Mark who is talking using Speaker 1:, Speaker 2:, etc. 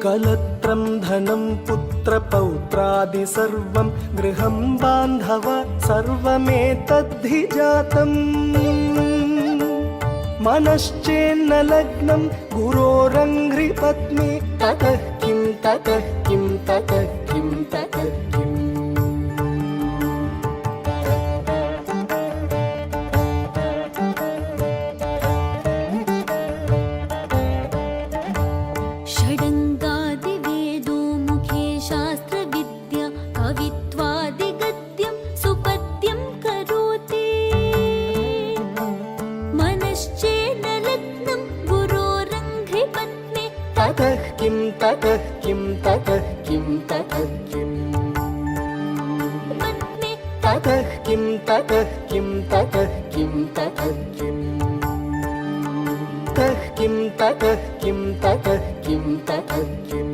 Speaker 1: कलत्रं धनं पुत्रपौत्रादि सर्वं गृहं बान्धव सर्वमेतद्धि जातम् मनश्चेन्न लग्नं गुरोरङ्घ्रिपत्नी ततः किं ततः किं ततः किं ततः किम्
Speaker 2: षडङ्गादिवेदो मुखे शास्त्रविद्या कवित्वादिगद्यं सुपद्यं करोति मनश्चेन लग्नं गुरोरङ्घ्रिपत्नी
Speaker 1: ततः किं ततः किं ततः किं ततः किम्
Speaker 2: पत्नी
Speaker 1: ततः किं ततः किं ततः किं ततः किम् ततः किं ततः किं ततः किं ततः किम्